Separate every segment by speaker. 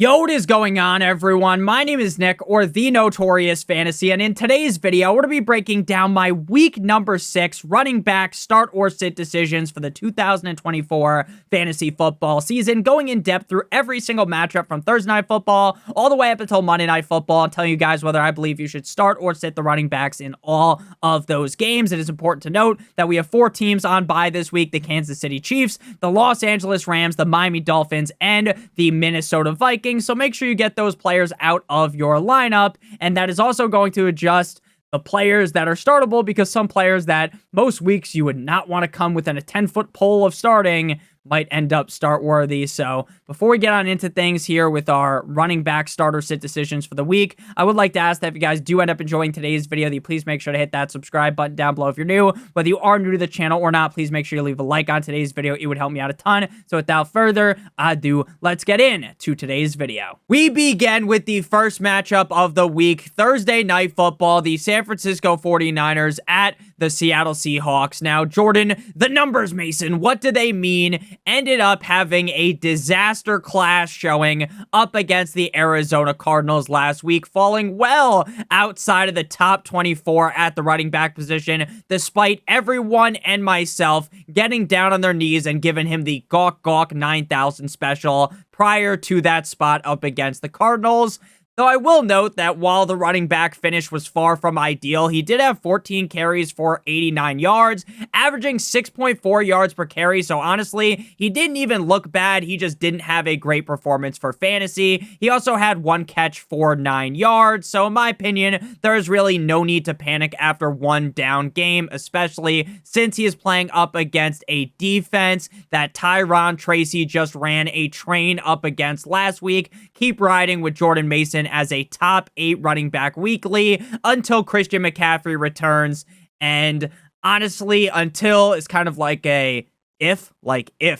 Speaker 1: Yo, what is going on, everyone? My name is Nick, or the Notorious Fantasy, and in today's video, we're going to be breaking down my week number 6 running back start or sit decisions for the 2024 fantasy football season, going in depth through every single matchup from Thursday Night Football all the way up until Monday Night Football, and telling you guys whether I believe you should start or sit the running backs in all of those games. It is important to note that we have 4 teams on bye this week: the Kansas City Chiefs, the Los Angeles Rams, the Miami Dolphins, and the Minnesota Vikings. So make sure you get those players out of your lineup, and that is also going to adjust the players that are startable, because some players that most weeks you would not want to come within a 10-foot pole of starting might end up start worthy. So before we get on into things here with our running back starter sit decisions for the week, I would like to ask that if you guys do end up enjoying today's video, that you please make sure to hit that subscribe button down below if you're new. Whether you are new to the channel or not, please make sure you leave a like on today's video. It would help me out a ton. So without further ado, let's get into today's video. We begin with the first matchup of the week, Thursday Night Football, the San Francisco 49ers at the Seattle Seahawks. Now, Jordan, the numbers, Mason, what do they mean? Ended up having a disaster class showing up against the Arizona Cardinals last week, falling well outside of the top 24 at the running back position, despite everyone and myself getting down on their knees and giving him the gawk gawk 9,000 special prior to that spot up against the Cardinals. Though I will note that while the running back finish was far from ideal, he did have 14 carries for 89 yards, averaging 6.4 yards per carry. So honestly, he didn't even look bad. He just didn't have a great performance for fantasy. He also had 1 catch for 9 yards. So in my opinion, there is really no need to panic after one down game, especially since he is playing up against a defense that Tyron Tracy just ran a train up against last week. Keep riding with Jordan Mason as a top 8 running back weekly until Christian McCaffrey returns. And honestly, until it's kind of like a if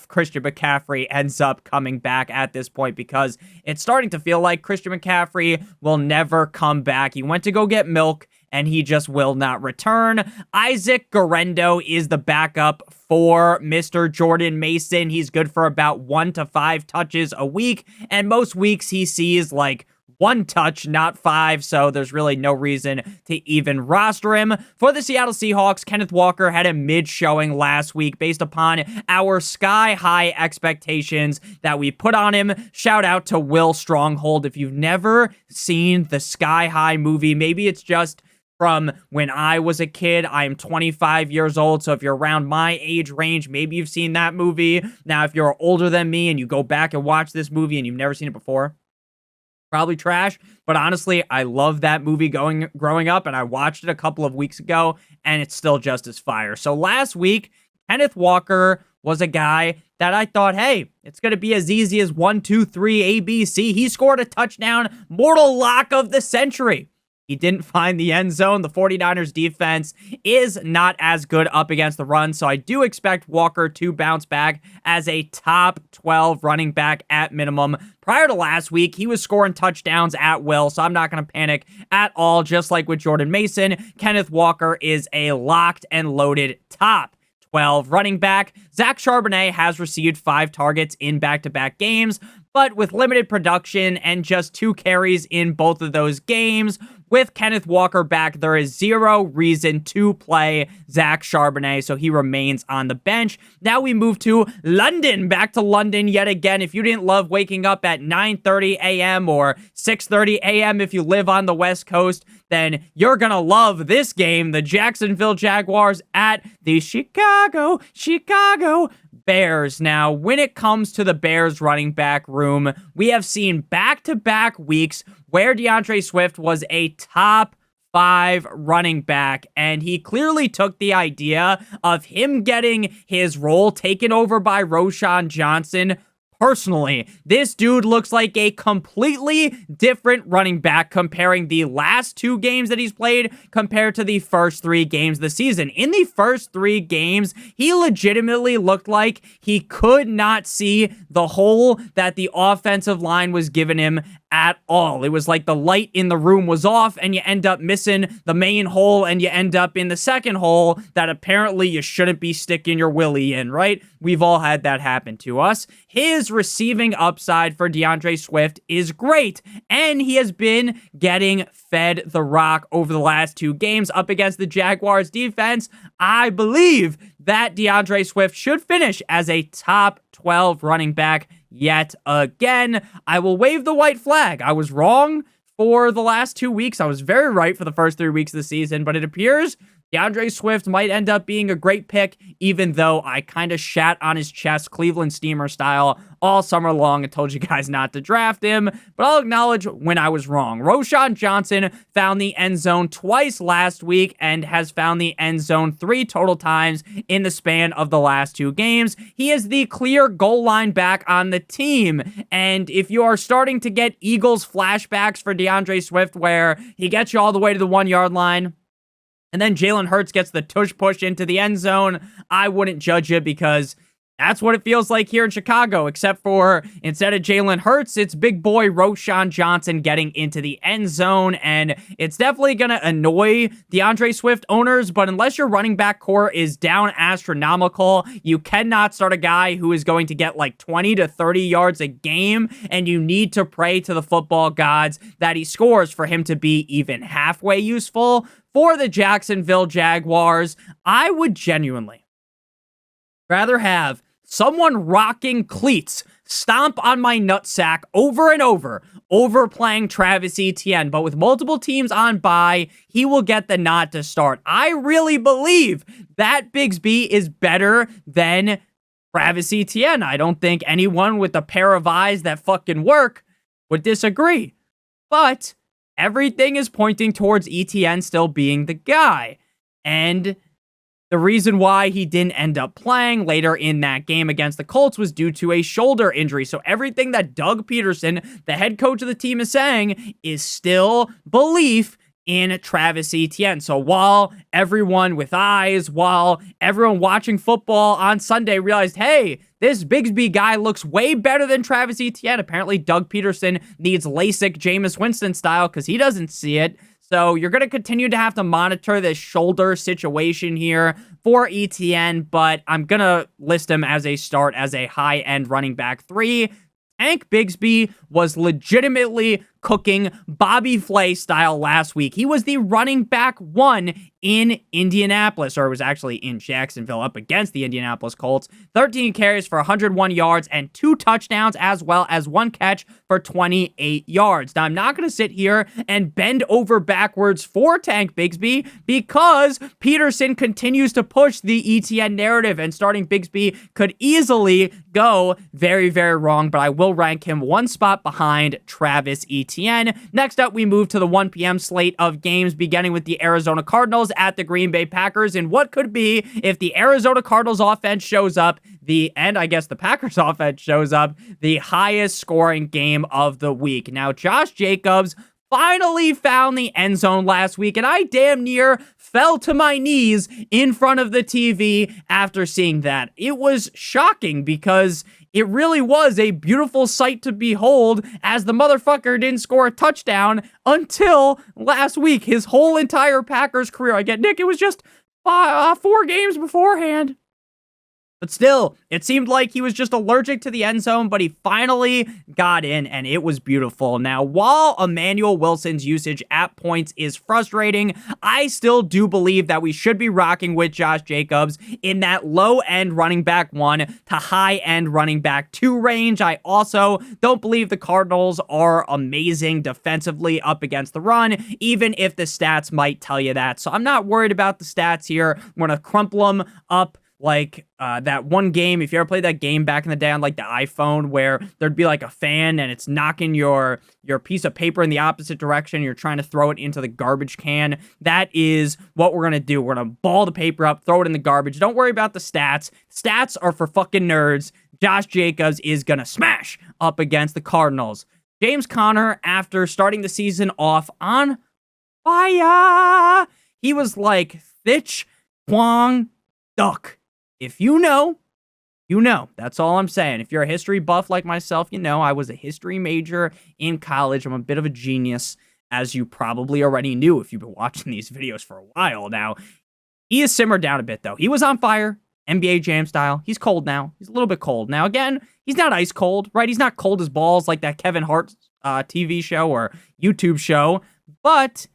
Speaker 1: Christian McCaffrey ends up coming back at this point, because it's starting to feel like Christian McCaffrey will never come back. He went to go get milk and he just will not return. Isaac Guerendo is the backup for Mr. Jordan Mason. He's good for about 1 to 5 touches a week, and most weeks he sees like 1 touch, not 5, so there's really no reason to even roster him. For the Seattle Seahawks, Kenneth Walker had a mid-showing last week based upon our sky-high expectations that we put on him. Shout out to Will Stronghold. If you've never seen the Sky High movie, maybe it's just from when I was a kid. I am 25 years old, so if you're around my age range, maybe you've seen that movie. Now, if you're older than me and you go back and watch this movie and you've never seen it before, probably trash, but honestly, I love that movie growing up, and I watched it a couple of weeks ago, and it's still just as fire. So last week, Kenneth Walker was a guy that I thought, hey, it's going to be as easy as 1, 2, 3, ABC. He scored a touchdown, mortal lock of the century. He didn't find the end zone. The 49ers defense is not as good up against the run, so I do expect Walker to bounce back as a top 12 running back at minimum. Prior to last week, he was scoring touchdowns at will, so I'm not going to panic at all. Just like with Jordan Mason, Kenneth Walker is a locked and loaded top 12 running back. Zach Charbonnet has received 5 targets in back-to-back games, but with limited production and just 2 carries in both of those games, with Kenneth Walker back, there is zero reason to play Zach Charbonnet, so he remains on the bench. Now we move to London, back to London yet again. If you didn't love waking up at 9:30 a.m. or 6:30 a.m. if you live on the West Coast, then you're gonna love this game. The Jacksonville Jaguars at the Chicago Bears. Now, when it comes to the Bears running back room, we have seen back-to-back weeks where DeAndre Swift was a top 5 running back, and he clearly took the idea of him getting his role taken over by Roschon Johnson personally. This dude looks like a completely different running back comparing the last 2 games that he's played compared to the first 3 games of the season. In the first 3 games, he legitimately looked like he could not see the hole that the offensive line was giving him at all. It was like the light in the room was off and you end up missing the main hole and you end up in the second hole that apparently you shouldn't be sticking your willy in, right? We've all had that happen to us. His receiving upside for DeAndre Swift is great, and he has been getting fed the rock over the last 2 games up against the Jaguars defense. I believe that DeAndre Swift should finish as a top 12 running back yet again. I will wave the white flag. I was wrong for the last 2 weeks. I was very right for the first 3 weeks of the season, but it appears DeAndre Swift might end up being a great pick, even though I kind of shat on his chest Cleveland Steamer style all summer long and told you guys not to draft him, but I'll acknowledge when I was wrong. Roschon Johnson found the end zone twice last week and has found the end zone 3 total times in the span of the last 2 games. He is the clear goal line back on the team, and if you are starting to get Eagles flashbacks for DeAndre Swift where he gets you all the way to the 1-yard line, and then Jalen Hurts gets the tush push into the end zone, I wouldn't judge you because that's what it feels like here in Chicago, except for instead of Jalen Hurts, it's big boy Roschon Johnson getting into the end zone, and it's definitely going to annoy DeAndre Swift owners, but unless your running back core is down astronomical, you cannot start a guy who is going to get like 20 to 30 yards a game, and you need to pray to the football gods that he scores for him to be even halfway useful. For the Jacksonville Jaguars, I would genuinely rather have someone rocking cleats stomp on my nutsack over and over playing Travis Etienne. But with multiple teams on bye, he will get the nod to start. I really believe that Bigsby is better than Travis Etienne. I don't think anyone with a pair of eyes that fucking work would disagree. But everything is pointing towards Etienne still being the guy. And the reason why he didn't end up playing later in that game against the Colts was due to a shoulder injury. So everything that Doug Peterson, the head coach of the team, is saying is still belief in Travis Etienne. So while everyone with eyes, while everyone watching football on Sunday realized, hey, this Bigsby guy looks way better than Travis Etienne. Apparently, Doug Peterson needs LASIK Jameis Winston style because he doesn't see it. So you're going to continue to have to monitor this shoulder situation here for Etienne, but I'm going to list him as a start as a high-end running back 3. Tank Bigsby was legitimately cooking Bobby Flay style last week. He was the running back 1 in Indianapolis, or it was actually in Jacksonville up against the Indianapolis Colts. 13 carries for 101 yards and 2 touchdowns, as well as 1 catch for 28 yards. Now, I'm not going to sit here and bend over backwards for Tank Bigsby because Peterson continues to push the ETN narrative, and starting Bigsby could easily go very, very wrong, but I will rank him 1 spot behind Travis Etienne. Next up, we move to the 1 p.m. slate of games, beginning with the Arizona Cardinals at the Green Bay Packers, and what could be, if the Arizona Cardinals offense shows up, and I guess the Packers offense shows up, the highest scoring game of the week. Now, Josh Jacobs finally found the end zone last week, and I damn near fell to my knees in front of the TV after seeing that. It was shocking because it really was a beautiful sight to behold as the motherfucker didn't score a touchdown until last week. His whole entire Packers career. I get, Nick, it was just 4 games beforehand. But still, it seemed like he was just allergic to the end zone, but he finally got in, and it was beautiful. Now, while Emmanuel Wilson's usage at points is frustrating, I still do believe that we should be rocking with Josh Jacobs in that low-end running back 1 to high-end running back 2 range. I also don't believe the Cardinals are amazing defensively up against the run, even if the stats might tell you that. So I'm not worried about the stats here. We're going to crumple them up like that one game, if you ever played that game back in the day on like the iPhone where there'd be like a fan and it's knocking your piece of paper in the opposite direction, you're trying to throw it into the garbage can. That is what we're going to do. We're going to ball the paper up, throw it in the garbage. Don't worry about the stats. Stats are for fucking nerds. Josh Jacobs is going to smash up against the Cardinals. James Conner, after starting the season off on fire, he was like Thich Quang Duck. If you know, You know, that's all I'm saying. If you're a history buff like myself, you know I was a history major in college. I'm a bit of a genius, as you probably already knew if you've been watching these videos for a while now. He has simmered down a bit, though. He was on fire, NBA Jam style. He's cold now. He's a little bit cold. Now, again, he's not ice cold, right? He's not cold as balls like that Kevin Hart TV show or YouTube show, but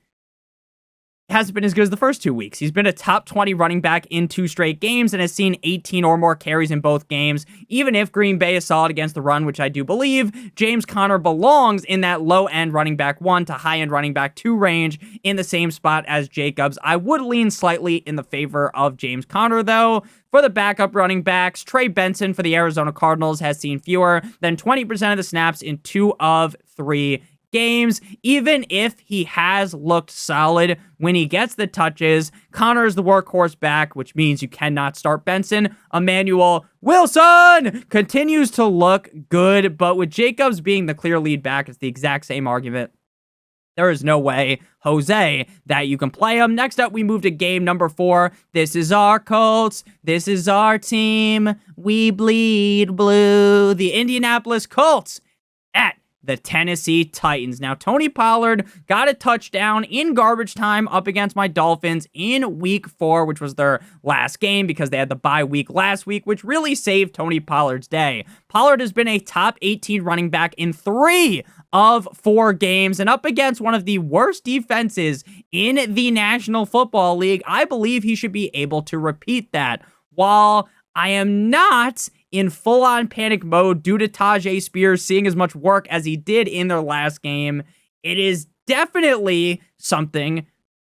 Speaker 1: hasn't been as good as the first 2 weeks. He's been a top 20 running back in 2 straight games and has seen 18 or more carries in both games. Even if Green Bay is solid against the run, which I do believe, James Conner belongs in that low-end running back 1 to high-end running back 2 range in the same spot as Jacobs. I would lean slightly in the favor of James Conner, though. For the backup running backs, Trey Benson for the Arizona Cardinals has seen fewer than 20% of the snaps in 2 of 3 games. Even if he has looked solid when he gets the touches, Connor is the workhorse back, which means you cannot start Benson. Emmanuel Wilson continues to look good, but with Jacobs being the clear lead back, it's the exact same argument. There is no way, Jose, that you can play him. Next up, we move to game number 4. This is our Colts. This is our team. We bleed blue. The Indianapolis Colts at the Tennessee Titans. Now, Tony Pollard got a touchdown in garbage time up against my Dolphins in week 4, which was their last game because they had the bye week last week, which really saved Tony Pollard's day. Pollard has been a top 18 running back in 3 of 4 games, and up against one of the worst defenses in the National Football League, I believe he should be able to repeat that. While I am not in full-on panic mode due to Tajay Spears seeing as much work as he did in their last game, it is definitely something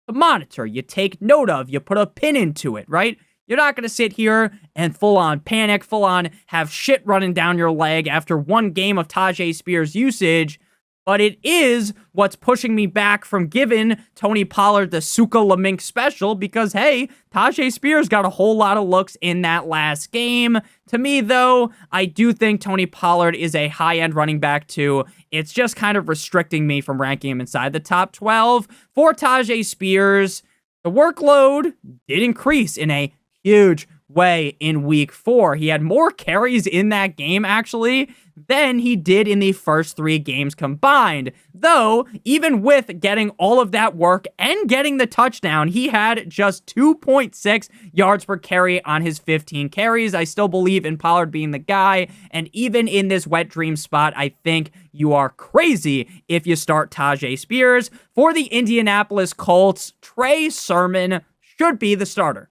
Speaker 1: to monitor. You take note of, you put a pin into it, right? You're not going to sit here and full-on panic, full-on have shit running down your leg after 1 game of Tajay Spears usage, but it is what's pushing me back from giving Tony Pollard the Suka Lamink special because, hey, Tajay Spears got a whole lot of looks in that last game. To me, though, I do think Tony Pollard is a high-end running back, too. It's just kind of restricting me from ranking him inside the top 12. For Tajay Spears, the workload did increase in a huge way in week 4. He had more carries in that game, actually, than he did in the first 3 games combined. Though, even with getting all of that work and getting the touchdown, he had just 2.6 yards per carry on his 15 carries. I still believe in Pollard being the guy, and even in this wet dream spot, I think you are crazy if you start Tajay Spears. For the Indianapolis Colts, Trey Sermon should be the starter.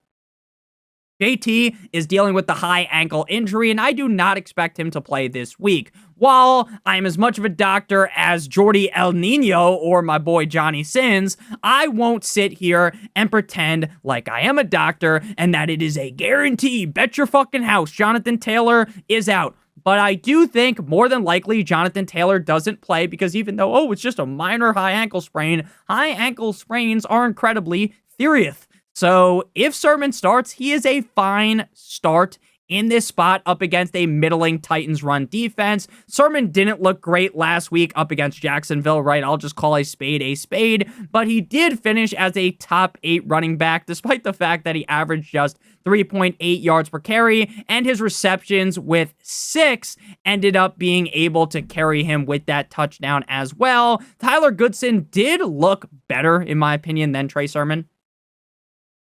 Speaker 1: JT is dealing with the high ankle injury, and I do not expect him to play this week. While I am as much of a doctor as Jordy El Nino or my boy Johnny Sins, I won't sit here and pretend like I am a doctor and that it is a guarantee. Bet your fucking house Jonathan Taylor is out. But I do think more than likely Jonathan Taylor doesn't play because even though, it's just a minor high ankle sprains are incredibly serious. So if Sermon starts, he is a fine start in this spot up against a middling Titans run defense. Sermon didn't look great last week up against Jacksonville, right? I'll just call a spade, but he did finish as a top 8 running back, despite the fact that he averaged just 3.8 yards per carry, and his receptions with 6 ended up being able to carry him with that touchdown as well. Tyler Goodson did look better, in my opinion, than Trey Sermon,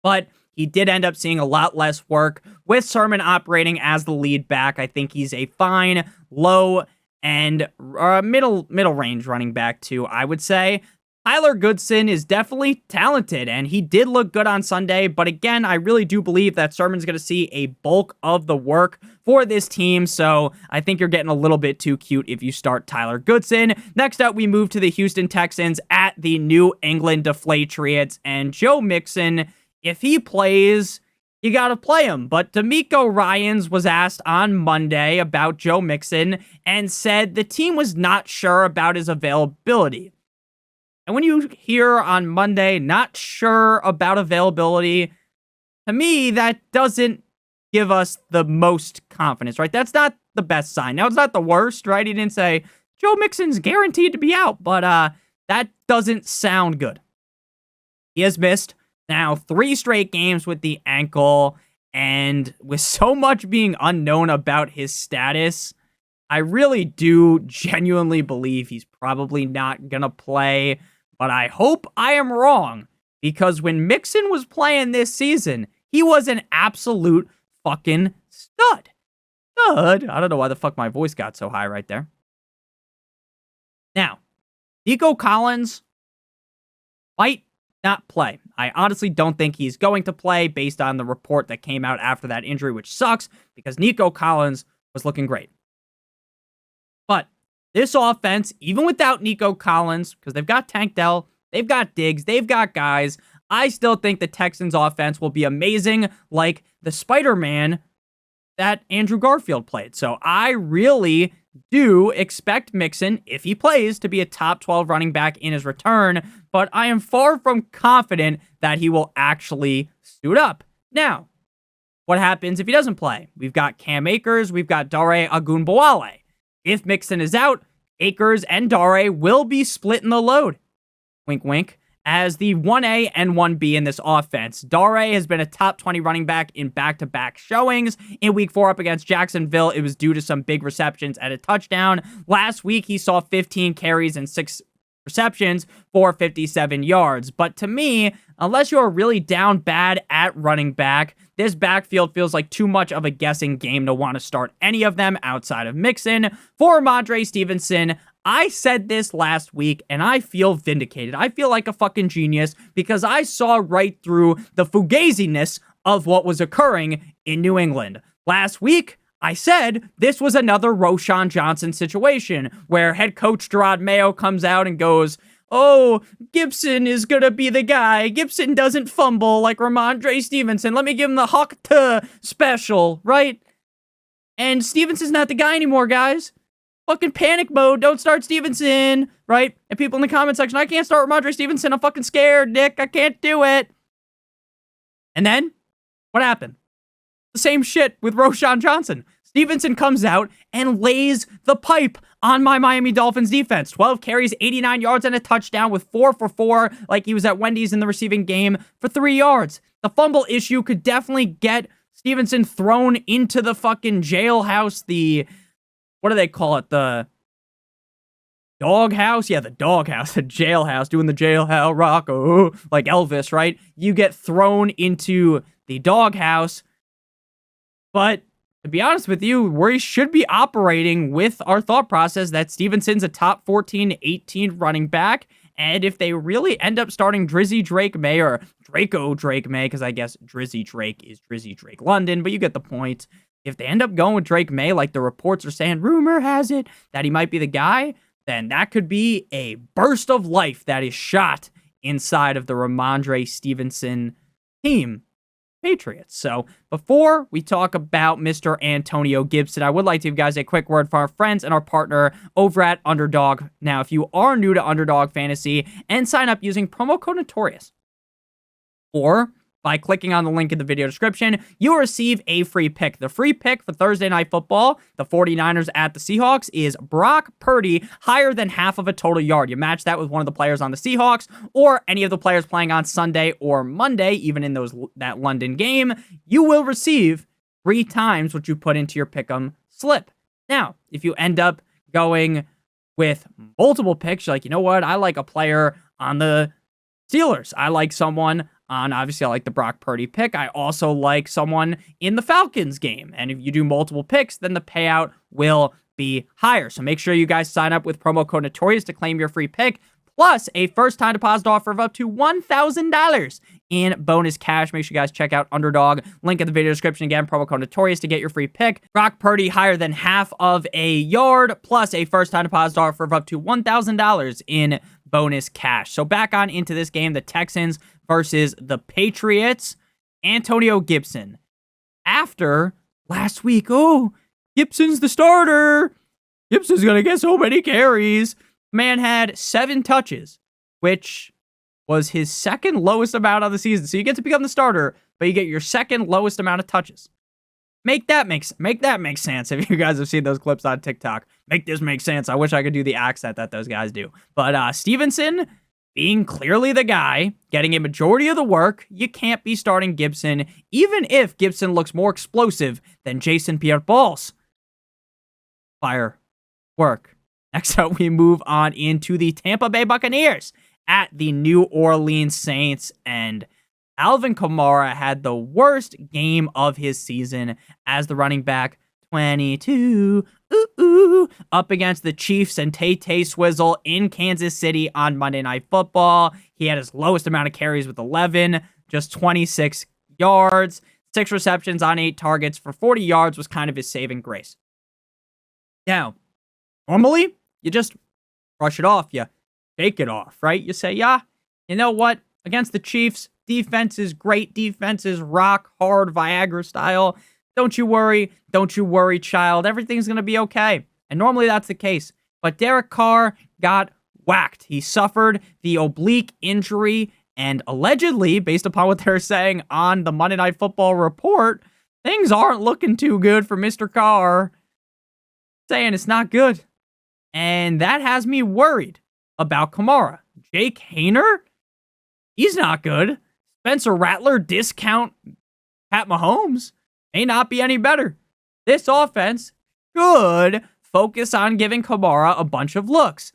Speaker 1: but he did end up seeing a lot less work with Sermon operating as the lead back. I think he's a fine, low, and middle range running back too, I would say. Tyler Goodson is definitely talented, and he did look good on Sunday, but again, I really do believe that Sermon's going to see a bulk of the work for this team, so I think you're getting a little bit too cute if you start Tyler Goodson. Next up, we move to the Houston Texans at the New England Deflatriots, and Joe Mixon, if he plays, you got to play him. But DeMeco Ryans was asked on Monday about Joe Mixon and said the team was not sure about his availability. And when you hear on Monday, not sure about availability, to me, that doesn't give us the most confidence, right? That's not the best sign. Now, it's not the worst, right? He didn't say, Joe Mixon's guaranteed to be out, but that doesn't sound good. He has missed now 3 straight games with the ankle, And with so much being unknown about his status, I really do genuinely believe he's probably not going to play. But I hope I am wrong, because when Mixon was playing this season, he was an absolute fucking stud. I don't know why the fuck my voice got so high right there. Now, Nico Collins might not play. I honestly don't think he's going to play based on the report that came out after that injury, which sucks because Nico Collins was looking great. But this offense, even without Nico Collins, because they've got Tank Dell, they've got Diggs, they've got guys, I still think the Texans offense will be amazing, like the Spider-Man that Andrew Garfield played. So I really do expect Mixon, if he plays, to be a top 12 running back in his return, but I am far from confident that he will actually suit up. Now, what happens if he doesn't play? We've got Cam Akers, we've got Dare Ogunbowale. If Mixon is out, Akers and Dare will be splitting the load. Wink, wink. As the 1A and 1B in this offense. Dare has been a top 20 running back in back-to-back showings. In week 4 up against Jacksonville, it was due to some big receptions and a touchdown. Last week, he saw 15 carries and 6 receptions for 57 yards. But to me, unless you're really down bad at running back, this backfield feels like too much of a guessing game to want to start any of them outside of Mixon. For Ramondre Stevenson, I said this last week, and I feel vindicated. I feel like a fucking genius because I saw right through the fugaziness of what was occurring in New England. Last week, I said this was another Roschon Johnson situation where head coach Gerard Mayo comes out and goes, oh, Gibson is going to be the guy. Gibson doesn't fumble like Ramondre Stevenson. Let me give him the Hawk-to special, right? And Stevenson's not the guy anymore, guys. Fucking panic mode. Don't start Stevenson, right? And people in the comment section, I can't start Ramondre Stevenson. I'm fucking scared, Nick. I can't do it. And then, what happened? The same shit with Roschon Johnson. Stevenson comes out and lays the pipe on my Miami Dolphins defense. 12 carries, 89 yards, and a touchdown with 4 for 4, like he was at Wendy's in the receiving game for 3 yards. The fumble issue could definitely get Stevenson thrown into the fucking jailhouse, what do they call it? The doghouse? Yeah, the doghouse, the jailhouse, doing the jailhouse rock, oh, like Elvis, right? You get thrown into the doghouse. But to be honest with you, we should be operating with our thought process that Stevenson's a top 14, 18 running back. And if they really end up starting Drizzy Drake May or Draco Drake May, because I guess Drizzy Drake is Drizzy Drake London, but you get the point. If they end up going with Drake May, like the reports are saying, rumor has it that he might be the guy, then that could be a burst of life that is shot inside of the Ramondre Stevenson team, Patriots. So before we talk about Mr. Antonio Gibson, I would like to give you guys a quick word from our friends and our partner over at Underdog. Now, if you are new to Underdog Fantasy and sign up using promo code Notorious, or by clicking on the link in the video description, you'll receive a free pick. The free pick for Thursday Night Football, the 49ers at the Seahawks, is Brock Purdy higher than half of a total yard. You match that with one of the players on the Seahawks or any of the players playing on Sunday or Monday, even in that London game, you will receive 3 times what you put into your pick'em slip. Now, if you end up going with multiple picks, you're like, you know what? I like a player on the Steelers. I like someone obviously, I like the Brock Purdy pick. I also like someone in the Falcons game. And if you do multiple picks, then the payout will be higher. So make sure you guys sign up with promo code Notorious to claim your free pick, plus a first-time deposit offer of up to $1,000 in bonus cash. Make sure you guys check out Underdog. Link in the video description. Again, promo code Notorious to get your free pick. Brock Purdy higher than half of a yard, plus a first-time deposit offer of up to $1,000 in bonus cash. So back on into this game, the Texans versus the Patriots. Antonio Gibson. After last week, Gibson's the starter. Gibson's going to get so many carries. Man had 7 touches, which was his second lowest amount of the season. So you get to become the starter, but you get your second lowest amount of touches. Make that make sense. If you guys have seen those clips on TikTok, make this make sense. I wish I could do the accent that those guys do. But Stevenson, being clearly the guy, getting a majority of the work, you can't be starting Gibson, even if Gibson looks more explosive than Jason Pierre-Paul's. Fire. Work. Next up, we move on into the Tampa Bay Buccaneers at the New Orleans Saints, and Alvin Kamara had the worst game of his season as the running back. 22, up against the Chiefs and Tay Swizzle in Kansas City on Monday Night Football. He had his lowest amount of carries with 11, just 26 yards, 6 receptions on 8 targets for 40 yards was kind of his saving grace. Now, normally, you just brush it off. You shake it off, right? You say, yeah, you know what? Against the Chiefs, defense is great. Defense is rock hard Viagra style. Don't you worry, child. Everything's going to be okay. And normally that's the case. But Derek Carr got whacked. He suffered the oblique injury, and allegedly, based upon what they're saying on the Monday Night Football report, things aren't looking too good for Mr. Carr. Saying it's not good. And that has me worried about Kamara. Jake Haener? He's not good. Spencer Rattler discount Pat Mahomes may not be any better. This offense should focus on giving Kamara a bunch of looks.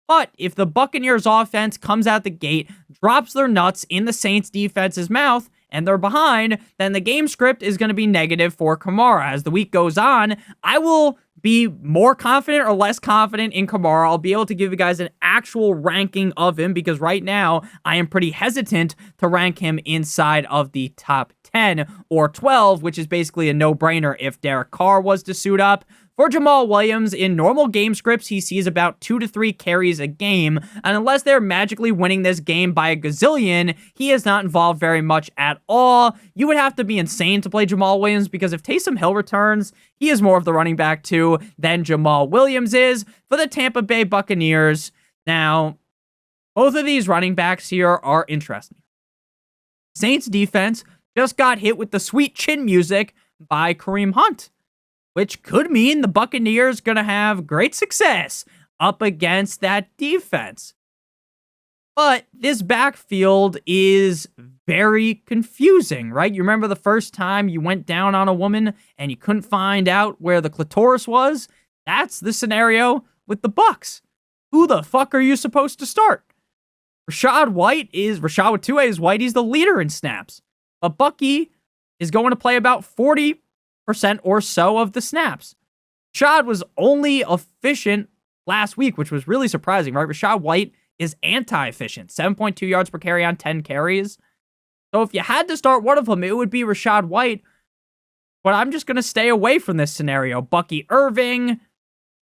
Speaker 1: But if the Buccaneers offense comes out the gate, drops their nuts in the Saints defense's mouth, and they're behind, then the game script is going to be negative for Kamara. As the week goes on, I will be more confident or less confident in Kamara. I'll be able to give you guys an actual ranking of him because right now I am pretty hesitant to rank him inside of the top 10 or 12, which is basically a no-brainer if Derek Carr was to suit up. For Jamal Williams, in normal game scripts, he sees about 2 to 3 carries a game, and unless they're magically winning this game by a gazillion, he is not involved very much at all. You would have to be insane to play Jamal Williams, because if Taysom Hill returns, he is more of the running back too than Jamal Williams is for the Tampa Bay Buccaneers. Now, both of these running backs here are interesting. Saints defense just got hit with the sweet chin music by Kareem Hunt, which could mean the Buccaneers going to have great success up against that defense. But this backfield is very confusing, right? You remember the first time you went down on a woman and you couldn't find out where the clitoris was? That's the scenario with the Bucs. Who the fuck are you supposed to start? Rashad with 2 A's White. He's the leader in snaps. But Bucky is going to play about 40% or so of the snaps. Rashad was only efficient last week, which was really surprising, right? Rashad White is anti-efficient, 7.2 yards per carry on 10 carries. So if you had to start one of them, it would be Rashad White. But I'm just going to stay away from this scenario. Bucky Irving,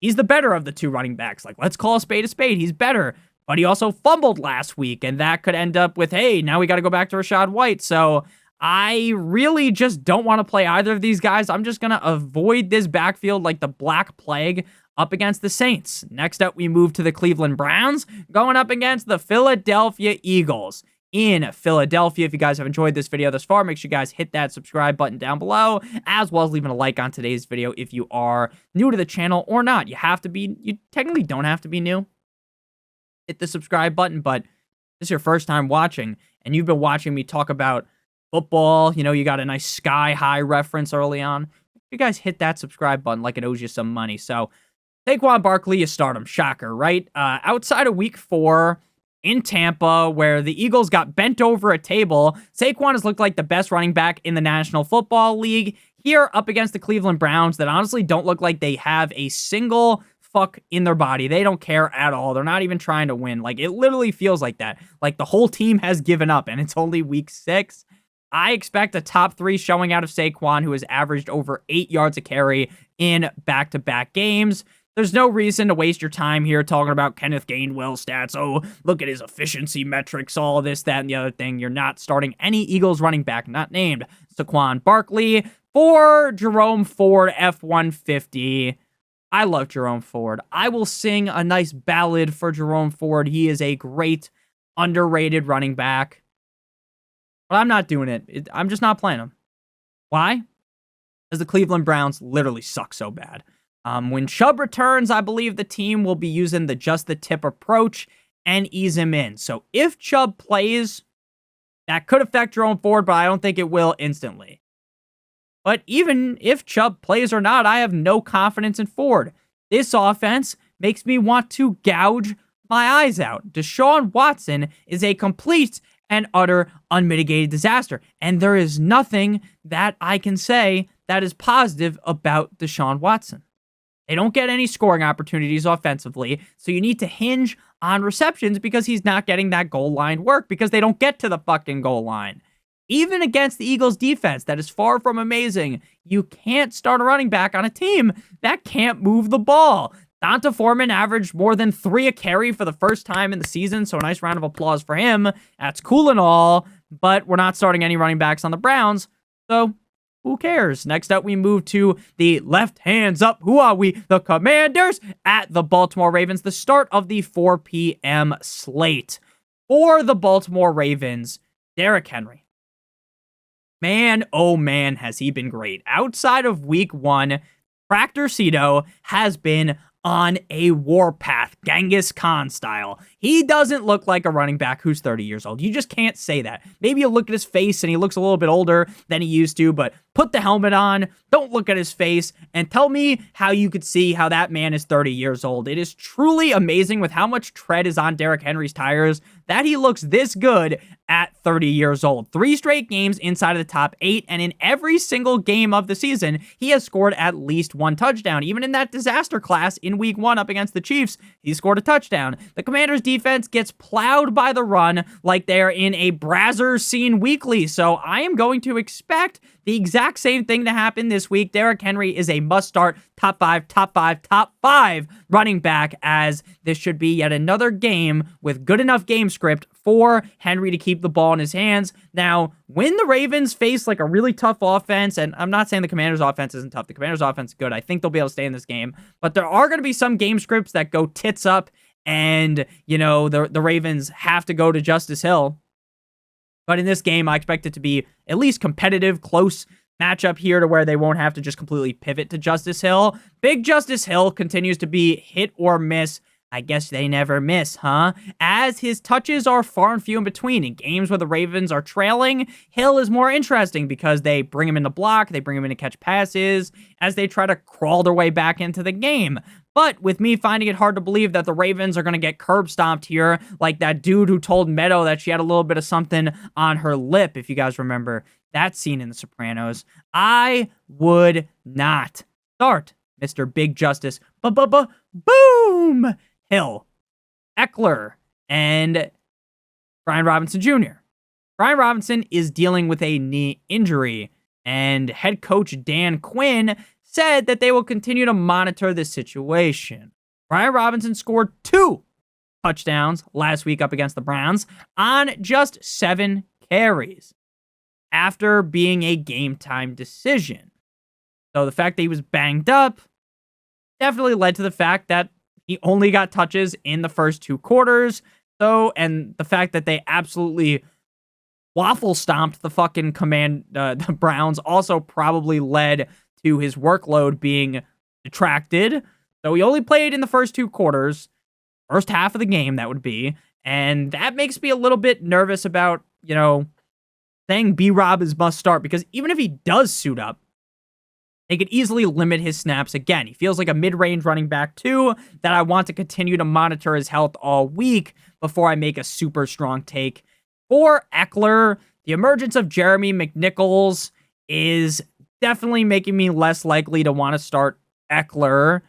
Speaker 1: he's the better of the two running backs. Like, let's call a spade. He's better. But he also fumbled last week, and that could end up with, hey, now we got to go back to Rashad White. So I really just don't want to play either of these guys. I'm just going to avoid this backfield like the Black Plague up against the Saints. Next up, we move to the Cleveland Browns, going up against the Philadelphia Eagles in Philadelphia. If you guys have enjoyed this video thus far, make sure you guys hit that subscribe button down below, as well as leaving a like on today's video if you are new to the channel or not. You technically don't have to be new. Hit the subscribe button, but this is your first time watching, and you've been watching me talk about football, you got a nice Sky High reference early on. You guys hit that subscribe button like it owes you some money. So, Saquon Barkley, you start him. Shocker, right? Outside of week 4 in Tampa, where the Eagles got bent over a table, Saquon has looked like the best running back in the National Football League. Here, up against the Cleveland Browns, that honestly don't look like they have a single fuck in their body. They don't care at all. They're not even trying to win. Like, it literally feels like that. Like, the whole team has given up, and it's only week 6. I expect a top 3 showing out of Saquon, who has averaged over 8 yards a carry in back-to-back games. There's no reason to waste your time here talking about Kenneth Gainwell stats. Oh, look at his efficiency metrics, all this, that, and the other thing. You're not starting any Eagles running back not named Saquon Barkley. For Jerome Ford, F-150. I love Jerome Ford. I will sing a nice ballad for Jerome Ford. He is a great, underrated running back. But I'm not doing it. I'm just not playing him. Why? Because the Cleveland Browns literally suck so bad. When Chubb returns, I believe the team will be using the just the tip approach, and ease him in. So if Chubb plays, that could affect Jerome Ford, but I don't think it will instantly. But even if Chubb plays or not, I have no confidence in Ford. This offense makes me want to gouge my eyes out. Deshaun Watson is a complete and utter unmitigated disaster. And there is nothing that I can say that is positive about Deshaun Watson. They don't get any scoring opportunities offensively, so you need to hinge on receptions because he's not getting that goal line work because they don't get to the fucking goal line. Even against the Eagles defense that is far from amazing, you can't start a running back on a team that can't move the ball. Donta Foreman averaged more than 3 a carry for the first time in the season, so a nice round of applause for him. That's cool and all, but we're not starting any running backs on the Browns, so who cares? Next up, we move to the left hands up. Who are we? The Commanders at the Baltimore Ravens, the start of the 4 p.m. slate. For the Baltimore Ravens, Derrick Henry. Man, oh man, has he been great. Outside of week 1, Tractor Cito has been on a warpath, Genghis Khan style. He doesn't look like a running back who's 30 years old. You just can't say that. Maybe you look at his face and he looks a little bit older than he used to, but put the helmet on, don't look at his face, and tell me how you could see how that man is 30 years old. It is truly amazing with how much tread is on Derrick Henry's tires that he looks this good at 30 years old. 3 straight games inside of the top 8, and in every single game of the season, he has scored at least 1 touchdown. Even in that disaster class in week 1 up against the Chiefs, he scored a touchdown. The Commanders' defense gets plowed by the run like they're in a Brazzers scene weekly, so I am going to expect the exact same thing to happen this week. Derrick Henry is a must-start top 5 running back, as this should be yet another game with good enough game script for Henry to keep the ball in his hands. Now, when the Ravens face like a really tough offense, and I'm not saying the Commanders' offense isn't tough. The Commanders' offense is good. I think they'll be able to stay in this game, but there are going to be some game scripts that go tits up, and, you know, the Ravens have to go to Justice Hill. But in this game, I expect it to be at least competitive, close matchup here to where they won't have to just completely pivot to Justice Hill. Big Justice Hill continues to be hit or miss. I guess they never miss, huh? As his touches are far and few in between. In games where the Ravens are trailing, Hill is more interesting because they bring him in to block, they bring him in to catch passes, as they try to crawl their way back into the game. But with me finding it hard to believe that the Ravens are going to get curb stomped here, like that dude who told Meadow that she had a little bit of something on her lip, if you guys remember that scene in The Sopranos, I would not start Mr. Big Justice. Boom! Hill, Eckler, and Brian Robinson Jr. Brian Robinson is dealing with a knee injury, and head coach Dan Quinn said that they will continue to monitor this situation. Brian Robinson scored 2 touchdowns last week up against the Browns on just 7 carries after being a game-time decision. So the fact that he was banged up definitely led to the fact that he only got touches in the first 2 quarters. So, and the fact that they absolutely waffle stomped the fucking the Browns also probably led to his workload being detracted. So he only played in the first 2 quarters, first half of the game, that would be. And that makes me a little bit nervous about, you know, saying B-Rob is must start, because even if he does suit up, they could easily limit his snaps again. He feels like a mid-range running back too, that I want to continue to monitor his health all week before I make a super strong take. For Eckler, the emergence of Jeremy McNichols is definitely making me less likely to want to start Eckler,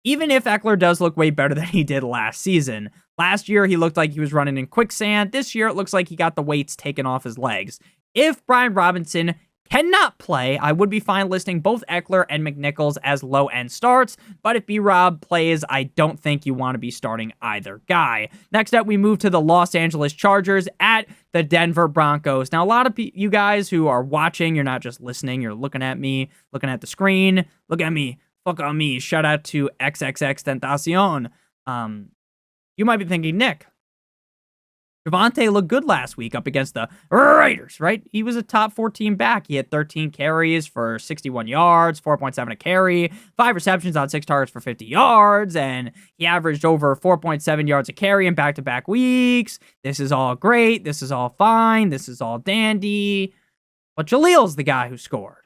Speaker 1: even if Eckler does look way better than he did last season. Last year, he looked like he was running in quicksand. This year, it looks like he got the weights taken off his legs. If Brian Robinson cannot play, I would be fine listing both Eckler and McNichols as low-end starts, but if B-Rob plays, I don't think you want to be starting either guy. Next up, we move to the Los Angeles Chargers at the Denver Broncos. Now, a lot of you guys who are watching, you're not just listening, you're looking at me, looking at the screen, look at me, fuck on me, shout out to XXX Tentacion. You might be thinking, Nick, Javonte looked good last week up against the Raiders, right? He was a top 14 back. He had 13 carries for 61 yards, 4.7 a carry, 5 receptions on 6 targets for 50 yards, and he averaged over 4.7 yards a carry in back-to-back weeks. This is all great. This is all fine. This is all dandy. But Jalil's the guy who scored.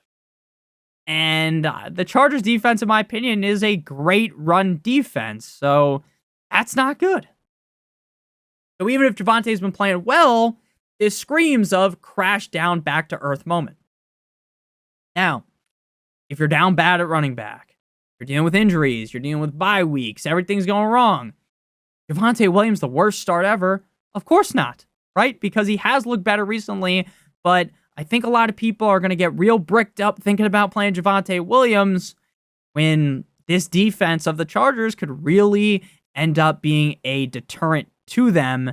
Speaker 1: And the Chargers defense, in my opinion, is a great run defense. So that's not good. So even if Javonte's been playing well, this screams of crash down back to earth moment. Now, if you're down bad at running back, you're dealing with injuries, you're dealing with bye weeks, everything's going wrong. Javonte Williams, the worst start ever? Of course not, right? Because he has looked better recently, but I think a lot of people are going to get real bricked up thinking about playing Javonte Williams when this defense of the Chargers could really end up being a deterrent to them.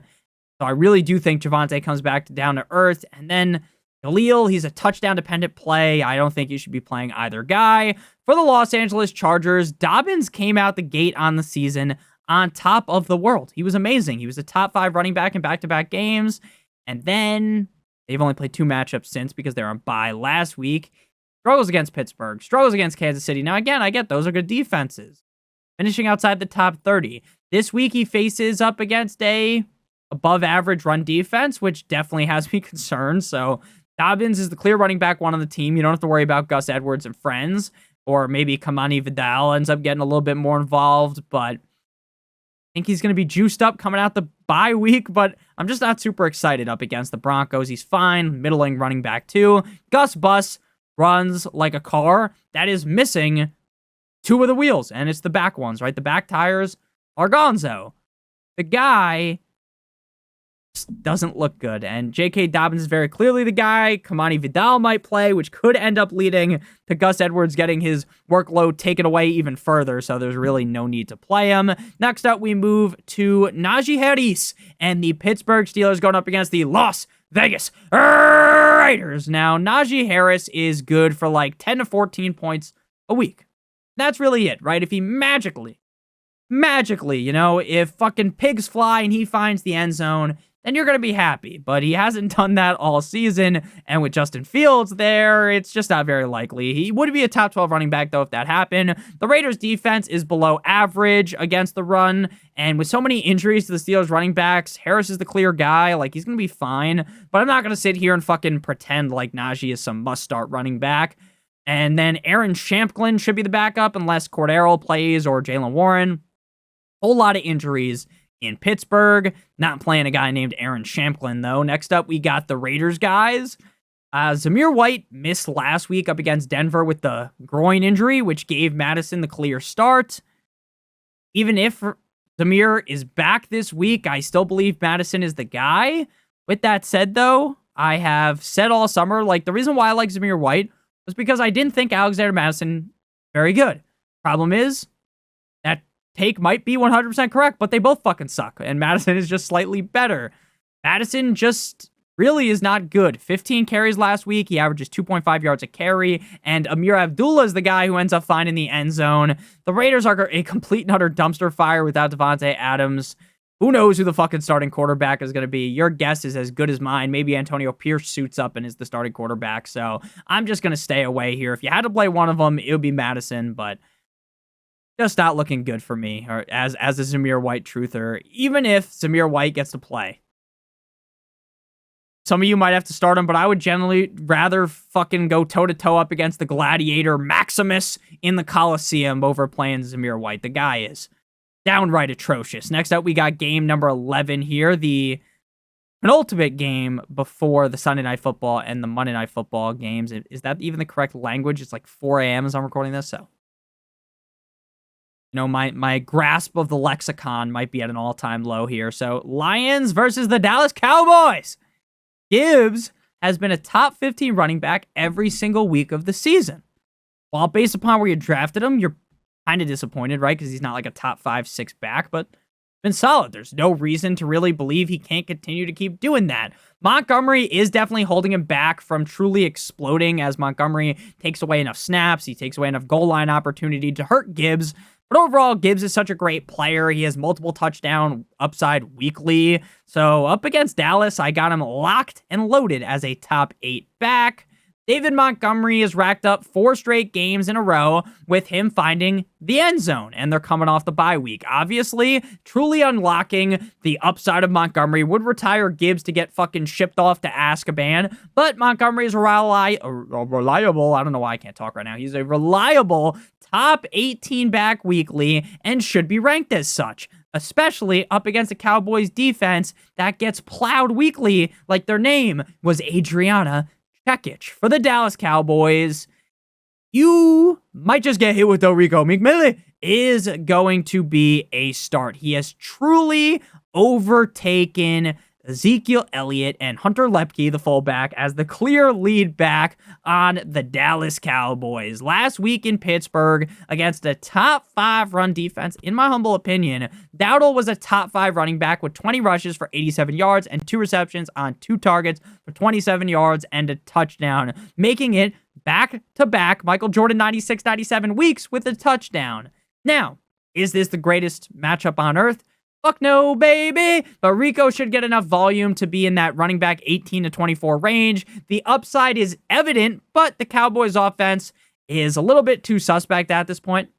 Speaker 1: So I really do think Javonte comes back to down to earth. And then Jalil, he's a touchdown-dependent play. I don't think you should be playing either guy. For the Los Angeles Chargers, Dobbins came out the gate on the season on top of the world. He was amazing. He was a top 5 running back in back-to-back games. And then they've only played 2 matchups since because they were on bye last week. Struggles against Pittsburgh, struggles against Kansas City. Now, again, I get those are good defenses. Finishing outside the top 30. This week, he faces up against a above-average run defense, which definitely has me concerned. So Dobbins is the clear running back 1 on the team. You don't have to worry about Gus Edwards and friends, or maybe Kamani Vidal ends up getting a little bit more involved, but I think he's going to be juiced up coming out the bye week, but I'm just not super excited up against the Broncos. He's fine, middling running back 2. Gus Bus runs like a car that is missing 2 of the wheels, and it's the back ones, right? The back tires are gonzo. The guy doesn't look good, and J.K. Dobbins is very clearly the guy. Kamani Vidal might play, which could end up leading to Gus Edwards getting his workload taken away even further, so there's really no need to play him. Next up, we move to Najee Harris and the Pittsburgh Steelers going up against the Las Vegas Raiders. Now, Najee Harris is good for like 10 to 14 points a week. That's really it, right? If he magically, if fucking pigs fly and he finds the end zone, then you're going to be happy. But he hasn't done that all season, and with Justin Fields there, it's just not very likely. He would be a top 12 running back, though, if that happened. The Raiders' defense is below average against the run, and with so many injuries to the Steelers' running backs, Harris is the clear guy. Like, he's going to be fine, but I'm not going to sit here and fucking pretend like Najee is some must-start running back. And then Aaron Shamplin should be the backup unless Cordero plays or Jalen Warren. Whole lot of injuries in Pittsburgh. Not playing a guy named Aaron Shamplin, though. Next up, we got the Raiders guys. Zamir White missed last week up against Denver with the groin injury, which gave Madison the clear start. Even if Zamir is back this week, I still believe Madison is the guy. With that said, though, I have said all summer, like, the reason why I like Zamir White was because I didn't think Alexander Madison very good. Problem is, that take might be 100% correct, but they both fucking suck, and Madison is just slightly better. Madison just really is not good. 15 carries last week. He averages 2.5 yards a carry, and Amir Abdullah is the guy who ends up finding the end zone. The Raiders are a complete and utter dumpster fire without Devontae Adams. Who knows who the fucking starting quarterback is going to be? Your guess is as good as mine. Maybe Antonio Pierce suits up and is the starting quarterback. So I'm just going to stay away here. If you had to play one of them, it would be Madison, but just not looking good for me or as a Zamir White truther, even if Zamir White gets to play. Some of you might have to start him, but I would generally rather fucking go toe-to-toe up against the gladiator Maximus in the Coliseum over playing Zamir White. The guy is downright atrocious. Next up, we got game number 11 here, the penultimate game before the Sunday Night Football and the Monday Night Football games. Is that even the correct language? It's like 4 a.m. as I'm recording this, so my grasp of the lexicon might be at an all-time low here. So, Lions versus the Dallas Cowboys. Gibbs has been a top 15 running back every single week of the season. While based upon where you drafted him, you're kind of disappointed, right? Because he's not like a top 5-6 back, but been solid. There's no reason to really believe he can't continue to keep doing that. Montgomery is definitely holding him back from truly exploding as Montgomery takes away enough snaps. He takes away enough goal line opportunity to hurt Gibbs. But overall, Gibbs is such a great player. He has multiple touchdown upside weekly. So up against Dallas, I got him locked and loaded as a top 8 back. David Montgomery has racked up 4 straight games in a row with him finding the end zone, and they're coming off the bye week. Obviously, truly unlocking the upside of Montgomery would retire Gibbs to get fucking shipped off to Azkaban, but Montgomery is a reliable, I don't know why I can't talk right now. He's a reliable top 18 back weekly and should be ranked as such, especially up against the Cowboys defense that gets plowed weekly like their name was Adriana Chekic. For the Dallas Cowboys, you might just get hit with Rico McMillan is going to be a start. He has truly overtaken Ezekiel Elliott and Hunter Lepke, the fullback, as the clear lead back on the Dallas Cowboys. Last week in Pittsburgh against a top 5 run defense, in my humble opinion, Dowdle was a top 5 running back with 20 rushes for 87 yards and 2 receptions on 2 targets for 27 yards and a touchdown, making it back-to-back Michael Jordan 96-97 weeks with a touchdown. Now, is this the greatest matchup on earth? Fuck no, baby. But Rico should get enough volume to be in that running back 18 to 24 range. The upside is evident, but the Cowboys offense is a little bit too suspect at this point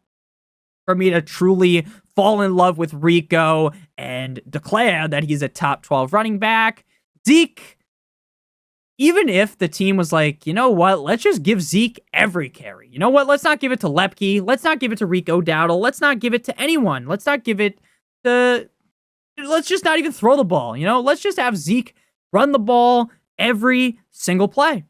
Speaker 1: for me to truly fall in love with Rico and declare that he's a top 12 running back. Zeke, even if the team was like, you know what, let's just give Zeke every carry. You know what, let's not give it to Lepke. Let's not give it to Rico Dowdle. Let's not give it to anyone. Let's not give it to... Let's just not even throw the ball, you know? Let's just have Zeke run the ball every single play.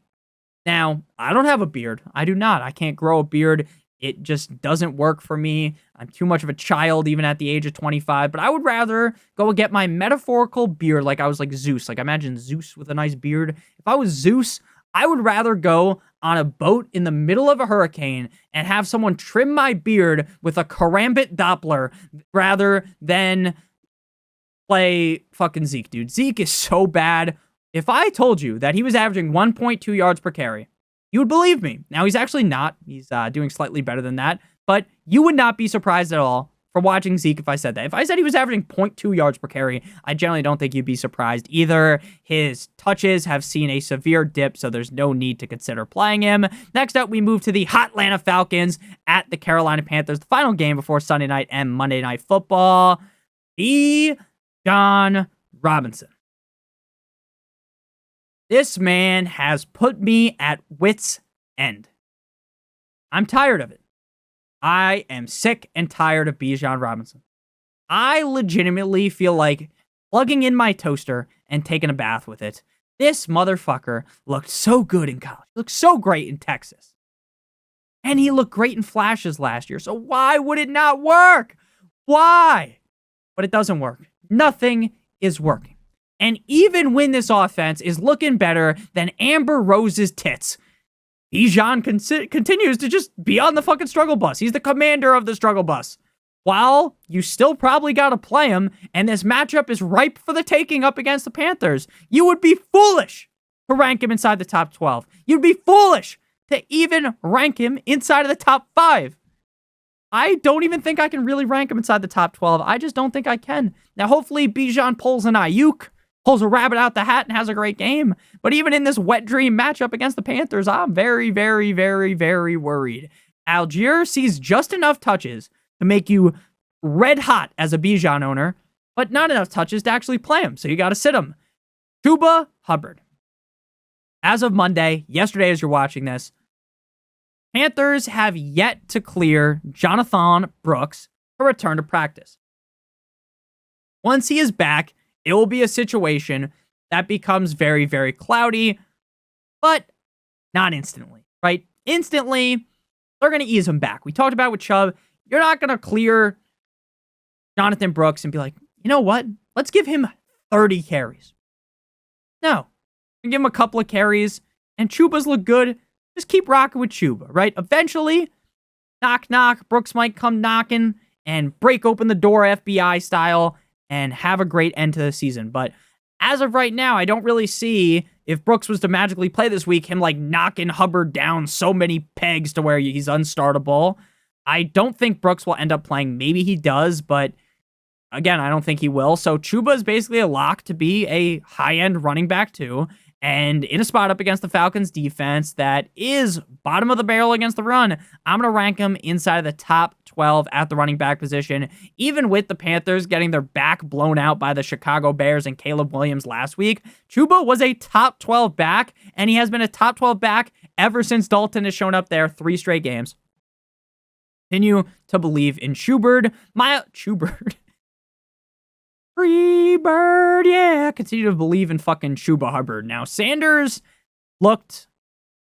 Speaker 1: Now, I don't have a beard. I do not. I can't grow a beard. It just doesn't work for me. I'm too much of a child even at the age of 25, but I would rather go and get my metaphorical beard like I was like Zeus. Like imagine Zeus with a nice beard. If I was Zeus, I would rather go on a boat in the middle of a hurricane and have someone trim my beard with a karambit Doppler rather than play fucking Zeke, dude. Zeke is so bad. If I told you that he was averaging 1.2 yards per carry, you would believe me. Now, he's actually not. He's doing slightly better than that, but you would not be surprised at all for watching Zeke if I said that. If I said he was averaging 0.2 yards per carry, I generally don't think you'd be surprised either. His touches have seen a severe dip, so there's no need to consider playing him. Next up, we move to the hot Atlanta Falcons at the Carolina Panthers, the final game before Sunday night and Monday Night Football. John Robinson. This man has put me at wit's end. I'm tired of it. I am sick and tired of Bijan Robinson. I legitimately feel like plugging in my toaster and taking a bath with it. This motherfucker looked so good in college. Looked so great in Texas. And he looked great in flashes last year. So why would it not work? Why? But it doesn't work. Nothing is working. And even when this offense is looking better than Amber Rose's tits, Bijan continues to just be on the fucking struggle bus. He's the commander of the struggle bus. While you still probably got to play him, and this matchup is ripe for the taking up against the Panthers, you would be foolish to rank him inside the top 12. You'd be foolish to even rank him inside of the top 5. I don't even think I can really rank him inside the top 12. I just don't think I can. Now, hopefully, Bijan pulls an Ayuk, pulls a rabbit out the hat, and has a great game. But even in this wet dream matchup against the Panthers, I'm very, very, very, very worried. Algier sees just enough touches to make you red hot as a Bijan owner, but not enough touches to actually play him, so you got to sit him. Chuba Hubbard. As of Monday, yesterday as you're watching this, Panthers have yet to clear Jonathan Brooks to return to practice. Once he is back, it will be a situation that becomes very, very cloudy, but not instantly, right? Instantly, they're going to ease him back. We talked about with Chubb. You're not going to clear Jonathan Brooks and be like, you know what? Let's give him 30 carries. No. You give him a couple of carries, and Chuba's look good. Just keep rocking with Chuba, right? Eventually, knock, knock, Brooks might come knocking and break open the door FBI style and have a great end to the season. But as of right now, I don't really see, if Brooks was to magically play this week, him like knocking Hubbard down so many pegs to where he's unstartable. I don't think Brooks will end up playing. Maybe he does, but again, I don't think he will. So Chuba is basically a lock to be a high-end running back too. And in a spot up against the Falcons defense that is bottom of the barrel against the run, I'm going to rank him inside of the top 12 at the running back position. Even with the Panthers getting their back blown out by the Chicago Bears and Caleb Williams last week, Chuba was a top 12 back, and he has been a top 12 back ever since Dalton has shown up there 3 straight games. Continue to believe in Schubert. Free bird, yeah. Continue to believe in fucking Chuba Hubbard. Now, Sanders looked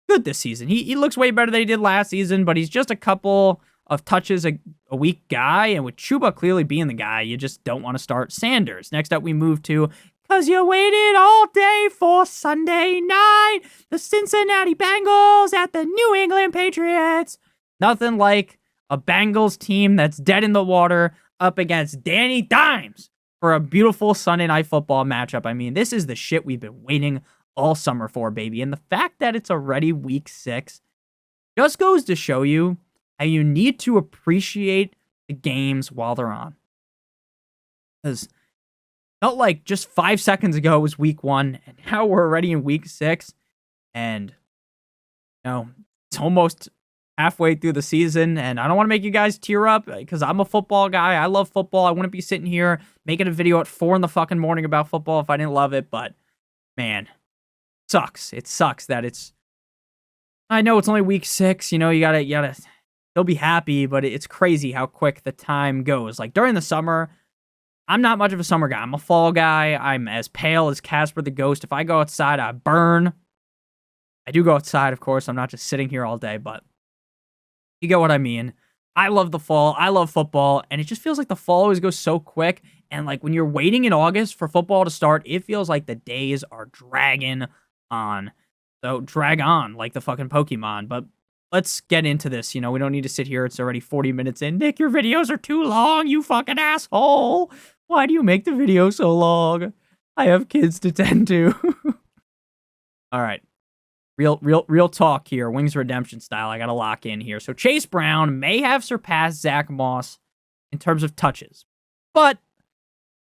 Speaker 1: good this season. He looks way better than he did last season, but he's just a couple of touches a week guy. And with Chuba clearly being the guy, you just don't want to start Sanders. Next up, we move to, because you waited all day for Sunday night, the Cincinnati Bengals at the New England Patriots. Nothing like a Bengals team that's dead in the water up against Danny Dimes for a beautiful Sunday Night Football matchup. I mean, this is the shit we've been waiting all summer for, baby. And the fact that it's already week 6 just goes to show you how you need to appreciate the games while they're on. Because felt like just 5 seconds ago was week 1, and now we're already in week 6. And, it's almost halfway through the season, and I don't want to make you guys tear up because I'm a football guy. I love football. I wouldn't be sitting here making a video at 4 in the fucking morning about football if I didn't love it, but man, sucks. It sucks that I know it's only week 6, you gotta still be happy, but it's crazy how quick the time goes. Like during the summer, I'm not much of a summer guy. I'm a fall guy. I'm as pale as Casper the Ghost. If I go outside, I burn. I do go outside, of course. I'm not just sitting here all day, but you get what I mean. I love the fall. I love football. And it just feels like the fall always goes so quick. And like when you're waiting in August for football to start, it feels like the days are dragging on. So drag on like the fucking Pokemon. But let's get into this. We don't need to sit here. It's already 40 minutes in. Nick, your videos are too long, you fucking asshole. Why do you make the video so long? I have kids to tend to. All right. Real talk here. Wings Redemption style. I got to lock in here. So Chase Brown may have surpassed Zach Moss in terms of touches, but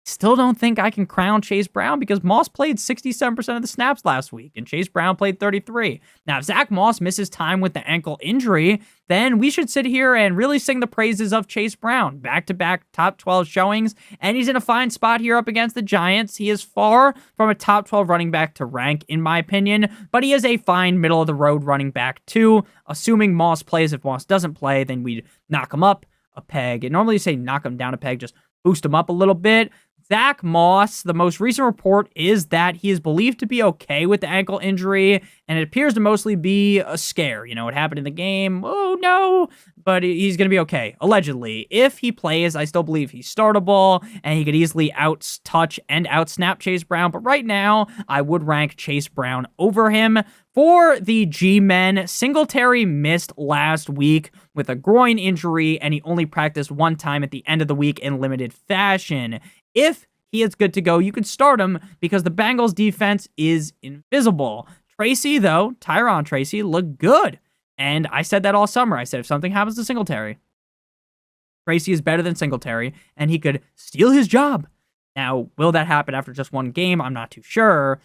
Speaker 1: still don't think I can crown Chase Brown because Moss played 67% of the snaps last week and Chase Brown played 33. Now, if Zach Moss misses time with the ankle injury, then we should sit here and really sing the praises of Chase Brown. Back-to-back top 12 showings, and he's in a fine spot here up against the Giants. He is far from a top 12 running back to rank, in my opinion, but he is a fine middle-of-the-road running back, too. Assuming Moss plays. If Moss doesn't play, then we'd knock him up a peg. And normally you say knock him down a peg, just boost him up a little bit. Zach Moss, the most recent report is that he is believed to be okay with the ankle injury, and it appears to mostly be a scare. It happened in the game. Oh, no. But he's going to be okay, allegedly. If he plays, I still believe he's startable, and he could easily out-touch and out-snap Chase Brown. But right now, I would rank Chase Brown over him. For the G-men, Singletary missed last week with a groin injury, and he only practiced 1 time at the end of the week in limited fashion. If he is good to go, you can start him because the Bengals defense is invisible. Tracy, though, Tyron Tracy, looked good. And I said that all summer. I said if something happens to Singletary, Tracy is better than Singletary, and he could steal his job. Now, will that happen after just 1 game? I'm not too sure.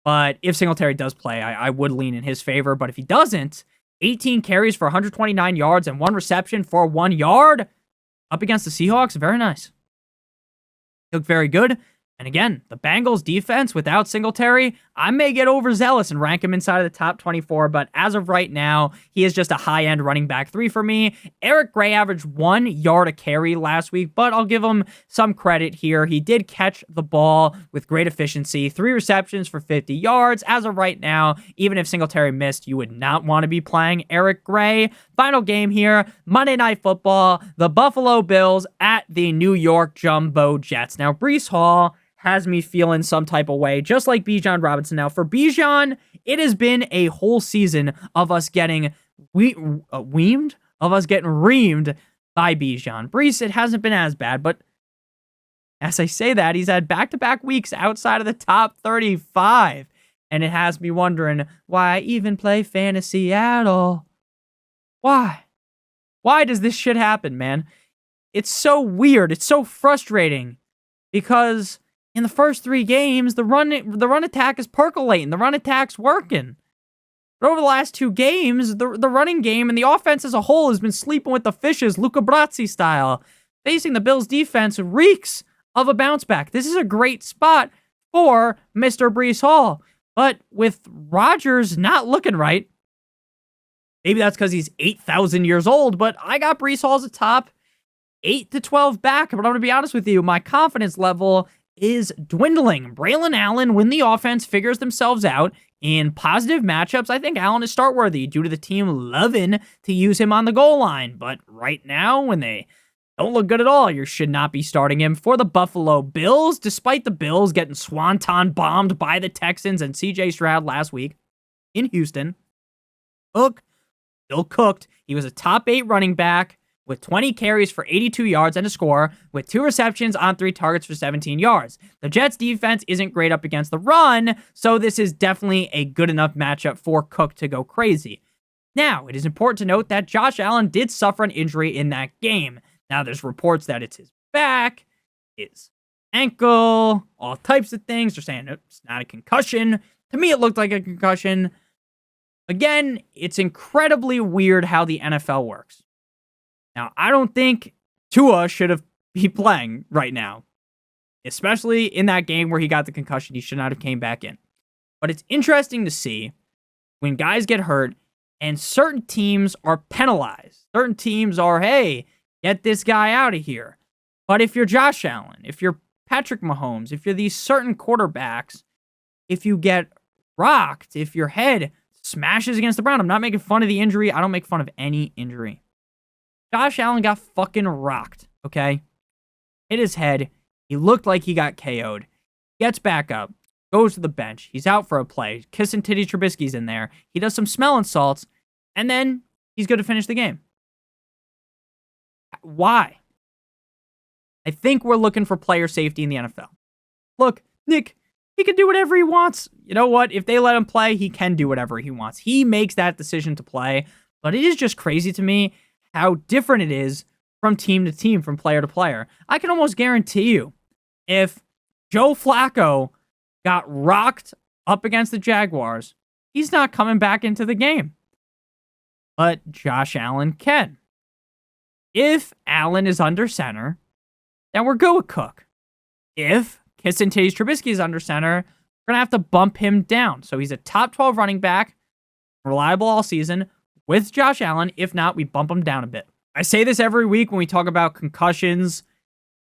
Speaker 1: But if Singletary does play, I would lean in his favor. But if he doesn't, 18 carries for 129 yards and 1 reception for 1 yard up against the Seahawks. Very nice. He looked very good. And again, the Bengals defense without Singletary, I may get overzealous and rank him inside of the top 24, but as of right now, he is just a high-end running back 3 for me. Eric Gray averaged 1 yard a carry last week, but I'll give him some credit here. He did catch the ball with great efficiency, 3 receptions for 50 yards. As of right now, even if Singletary missed, you would not want to be playing Eric Gray. Final game here, Monday Night Football, the Buffalo Bills at the New York Jumbo Jets. Now, Breece Hall has me feeling some type of way, just like Bijan Robinson. Now, for Bijan, it has been a whole season of us getting reamed by Bijan. Breece, it hasn't been as bad, but as I say that, he's had back-to-back weeks outside of the top 35, and it has me wondering why I even play fantasy at all. Why? Why does this shit happen, man? It's so weird. It's so frustrating because in the first 3 games, the run attack is percolating. The run attack's working. But over the last 2 games, the running game and the offense as a whole has been sleeping with the fishes, Luca Brasi style. Facing the Bills' defense reeks of a bounce back. This is a great spot for Mr. Breece Hall. But with Rodgers not looking right, maybe that's because he's 8,000 years old, but I got Breece Hall as a top 8 to 12 back. But I'm going to be honest with you, my confidence level is dwindling. Braylon Allen, when the offense figures themselves out in positive matchups, I think Allen is start worthy due to the team loving to use him on the goal line. But right now, when they don't look good at all, you should not be starting him for the Buffalo Bills, despite the Bills getting swanton bombed by the Texans and CJ Stroud last week in Houston. Cook still cooked. He was a top 8 running back with 20 carries for 82 yards and a score, with 2 receptions on 3 targets for 17 yards. The Jets' defense isn't great up against the run, so this is definitely a good enough matchup for Cook to go crazy. Now, it is important to note that Josh Allen did suffer an injury in that game. Now, there's reports that it's his back, his ankle, all types of things. They're saying it's not a concussion. To me, it looked like a concussion. Again, it's incredibly weird how the NFL works. Now, I don't think Tua should be playing right now, especially in that game where he got the concussion. He should not have came back in. But it's interesting to see when guys get hurt and certain teams are penalized. Certain teams are, hey, get this guy out of here. But if you're Josh Allen, if you're Patrick Mahomes, if you're these certain quarterbacks, if you get rocked, if your head smashes against the ground, I'm not making fun of the injury. I don't make fun of any injury. Josh Allen got fucking rocked, okay? Hit his head. He looked like he got KO'd. Gets back up. Goes to the bench. He's out for a play. Kissing Titty Trubisky's in there. He does some smelling salts. And then he's going to finish the game. Why? I think we're looking for player safety in the NFL. Look, Nick, he can do whatever he wants. You know what? If they let him play, he can do whatever he wants. He makes that decision to play. But it is just crazy to me how different it is from team to team, from player to player. I can almost guarantee you, if Joe Flacco got rocked up against the Jaguars, he's not coming back into the game. But Josh Allen can. If Allen is under center, then we're good with Cook. If Kissing Titties Trubisky is under center, we're going to have to bump him down. So he's a top 12 running back, reliable all season, with Josh Allen. If not, we bump him down a bit. I say this every week when we talk about concussions.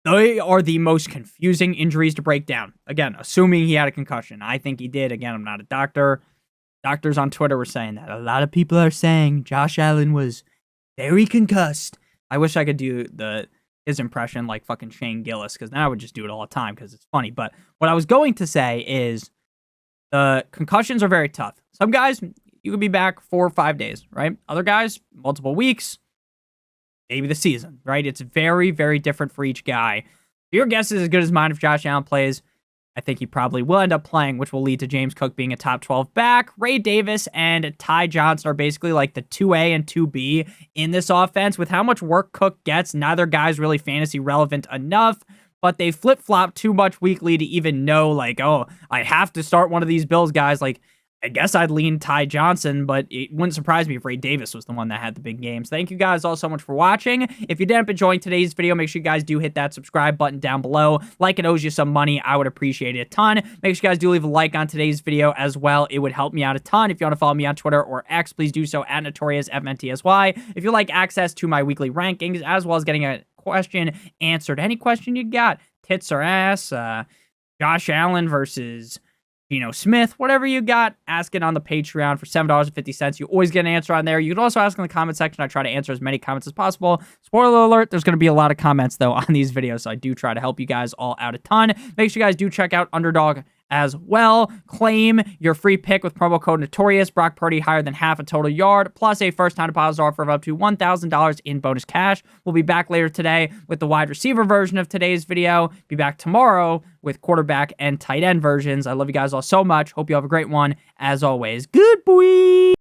Speaker 1: They are the most confusing injuries to break down. Again, assuming he had a concussion. I think he did. Again, I'm not a doctor. Doctors on Twitter were saying that. A lot of people are saying Josh Allen was very concussed. I wish I could do his impression like fucking Shane Gillis, because then I would just do it all the time because it's funny. But what I was going to say is the concussions are very tough. Some guys, you could be back 4 or 5 days, right? Other guys, multiple weeks, maybe the season, right? It's very, very different for each guy. Your guess is as good as mine if Josh Allen plays. I think he probably will end up playing, which will lead to James Cook being a top 12 back. Ray Davis and Ty Johnson are basically like the 2A and 2B in this offense. With how much work Cook gets, neither guy's really fantasy relevant enough, but they flip-flop too much weekly to even know, like, oh, I have to start one of these Bills guys. Like, I guess I'd lean Ty Johnson, but it wouldn't surprise me if Ray Davis was the one that had the big games. Thank you guys all so much for watching. If you did end up enjoying today's video, make sure you guys do hit that subscribe button down below. Like it owes you some money. I would appreciate it a ton. Make sure you guys do leave a like on today's video as well. It would help me out a ton. If you want to follow me on Twitter or X, please do so at NotoriousFNTSY. If you like access to my weekly rankings, as well as getting a question answered, any question you got, tits or ass, Josh Allen versus Geno Smith, whatever you got, ask it on the Patreon for $7.50. You always get an answer on there. You can also ask in the comment section. I try to answer as many comments as possible. Spoiler alert, there's going to be a lot of comments, though, on these videos, so I do try to help you guys all out a ton. Make sure you guys do check out Underdog as well. Claim your free pick with promo code Notorious. Brock Purdy higher than half a total yard, plus a first-time deposit offer of up to $1,000 in bonus cash. We'll be back later today with the wide receiver version of today's video. Be back tomorrow with quarterback and tight end versions. I love you guys all so much. Hope you have a great one. As always, good boy.